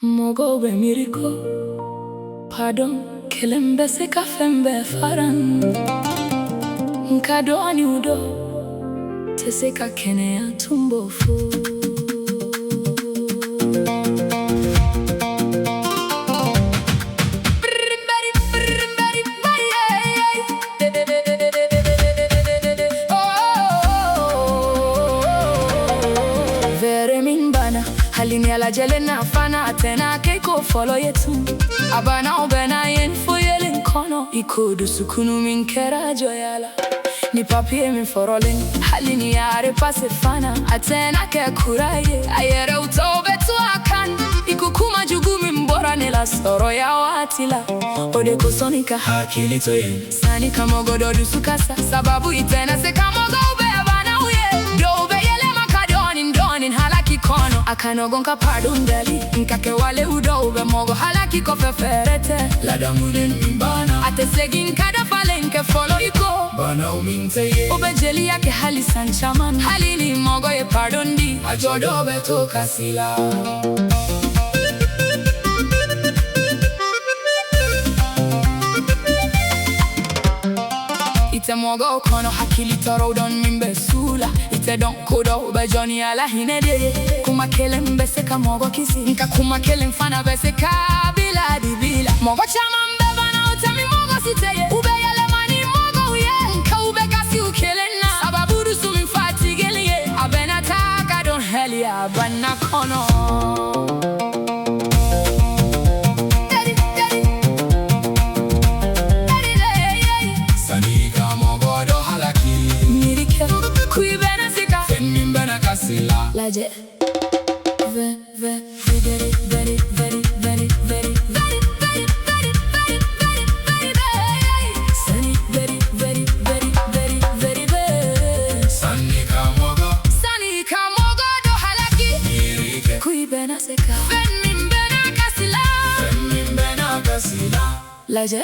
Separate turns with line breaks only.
Mogo be miriko, pardon, kelembe se kafembe faran. Nkado ani udo, teseka kene ya tumbo fu. Halini ala jele na fana atena keiko follow yetu abana obena yen foyelin kono ikodu sukunu min kera joyala ni papie min forolin halini are passe fana atena ke kuraye ayere utobe tu akan ikukuma jugu min bora nela soro ya watila ode kosonika hakili to yen sani kama gododu sukasa sababu itena se kama gobe abana uye dobe yele makadoni ndoni halaki kono akanogonka pardundali nkake wale udo ube mogo halaki kofe ferete ladamunin mbana atesegin kada falenke follow iko bana uminteye ube jeli yake hali sanchaman halini mogo ye pardundi ajodo beto kasila ite mogo kono hakili toro don mimbe sula ite don kodo be joni ala hinede kuma kelembe se ka mogo kisi nka kuma kelem fana be se ka bila di bila mogo chama mbeba na utami mogo siteye ube yale mani mogo ye nka ube kasi ukelena sababu dusu min fatigeli ye abena taka don heli abana kono Laje very very very very very very very very very very very sunny very very very very very very sunny kamogo do halaki kuibena seka fen min bena kasila Laje